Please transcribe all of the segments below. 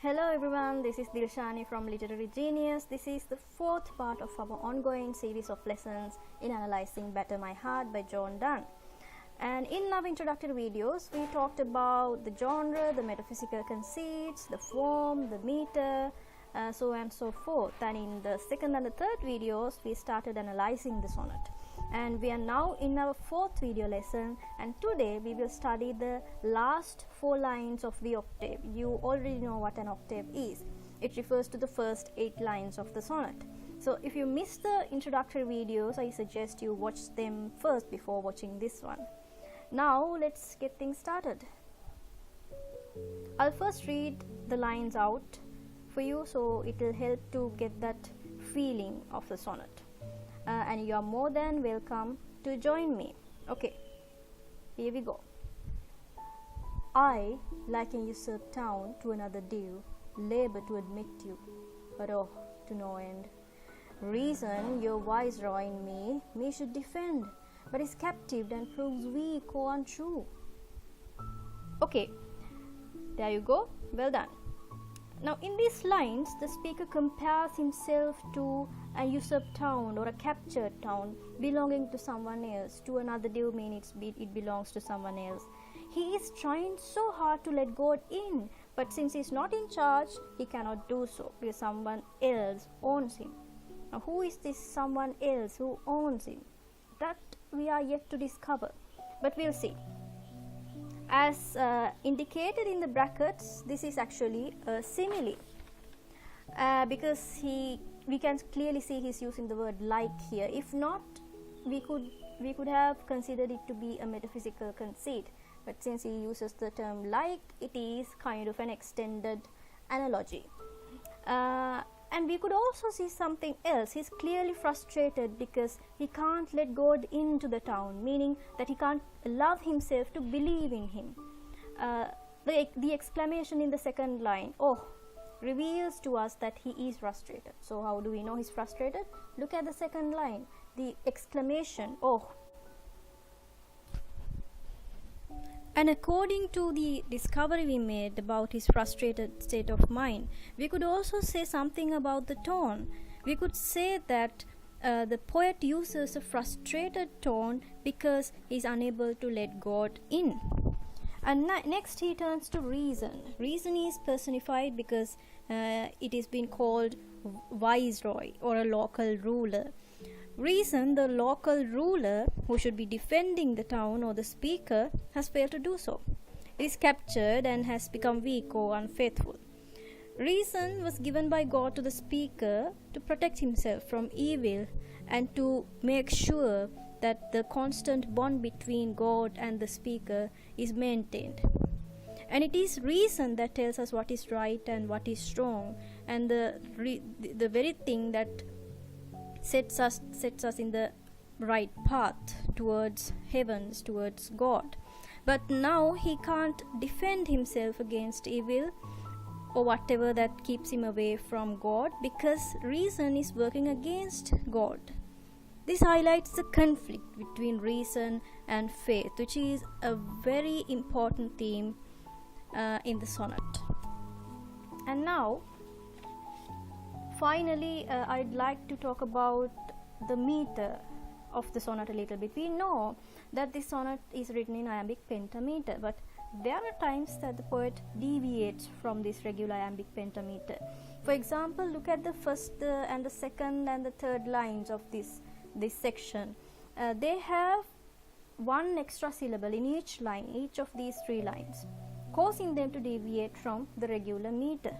Hello everyone, this is Dilshani from Literary Genius. This is the fourth part of our ongoing series of lessons in analyzing Better My Heart by John Donne. And in our introductory videos, we talked about the genre, the metaphysical conceits, the form, the meter, so on and so forth. And in the second and the third videos, we started analyzing the sonnet. And we are now in our fourth video lesson, and today we will study the last 4 lines of the octave. You already know what an octave is. It refers to the first 8 lines of the sonnet. So if you missed the introductory videos, I suggest you watch them first before watching this one. Now let's get things started. I'll first read the lines out for you, so it will help to get that feeling of the sonnet. And you are more than welcome to join me. Okay, here we go. I, like an usurped town to another due, labor to admit you, but oh, to no end. Reason, your viceroy in me should defend, but is captive and proves weak or untrue. Okay, there you go, well done. Now in these lines, the speaker compares himself to a usurped town or a captured town belonging to someone else. To another domain, it belongs to someone else. He is trying so hard to let God in, but since he is not in charge, he cannot do so because someone else owns him. Now who is this someone else who owns him? That we are yet to discover, but we'll see. As indicated in the brackets, this is actually a simile because we can clearly see he's using the word like here. If not, we could have considered it to be a metaphysical conceit, but since he uses the term like, it is kind of an extended analogy. And we could also see something else. He's clearly frustrated because he can't let God into the town, meaning that he can't allow himself to believe in him. The exclamation in the second line, oh, reveals to us that he is frustrated. So how do we know he's frustrated? Look at the second line, the exclamation, oh. And according to the discovery we made about his frustrated state of mind, we could also say something about the tone. We could say that the poet uses a frustrated tone because he is unable to let God in. And next he turns to reason. Reason is personified because it is being called viceroy or a local ruler. Reason, the local ruler who should be defending the town or the speaker, has failed to do so. He is captured and has become weak or unfaithful. Reason was given by God to the speaker to protect himself from evil and to make sure that the constant bond between God and the speaker is maintained. And it is reason that tells us what is right and what is wrong, and the very thing that sets us in the right path towards heavens, towards God. But now he can't defend himself against evil or whatever that keeps him away from God because reason is working against God. This highlights the conflict between reason and faith, which is a very important theme in the sonnet. And now finally, I'd like to talk about the meter of the sonnet a little bit. We know that this sonnet is written in iambic pentameter, but there are times that the poet deviates from this regular iambic pentameter. For example, look at the first and the second and the third lines of this section. They have one extra syllable in each line, each of these 3 lines, causing them to deviate from the regular meter.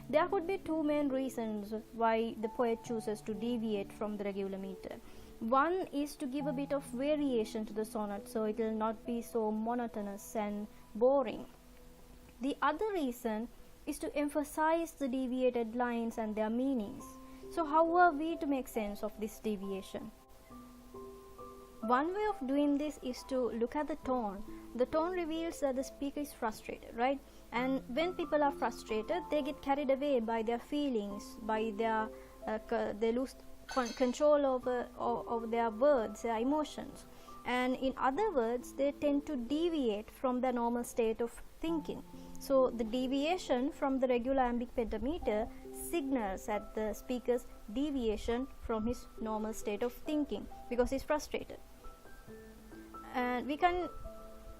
There could be 2 main reasons why the poet chooses to deviate from the regular meter. One is to give a bit of variation to the sonnet so it will not be so monotonous and boring. The other reason is to emphasize the deviated lines and their meanings. So how are we to make sense of this deviation? One way of doing this is to look at the tone. The tone reveals that the speaker is frustrated, right? And when people are frustrated, they get carried away by their feelings, by they lose control over their words, their emotions. And in other words, they tend to deviate from the normal state of thinking. So the deviation from the regular iambic pentameter signals at the speaker's deviation from his normal state of thinking because he's frustrated. And we can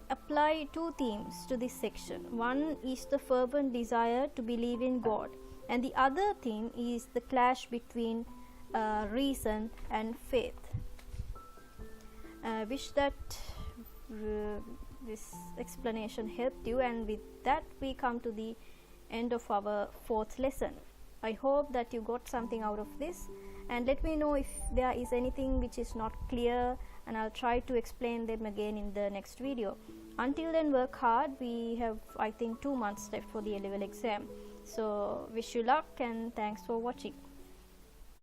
apply two themes to this section. One is the fervent desire to believe in God, and the other theme is the clash between reason and faith. I wish that this explanation helped you, and with that we come to the end of our fourth lesson. I hope that you got something out of this, and let me know if there is anything which is not clear, and I'll try to explain them again in the next video. Until then, work hard. We have, I think, 2 months left for the A-level exam. So wish you luck, and thanks for watching.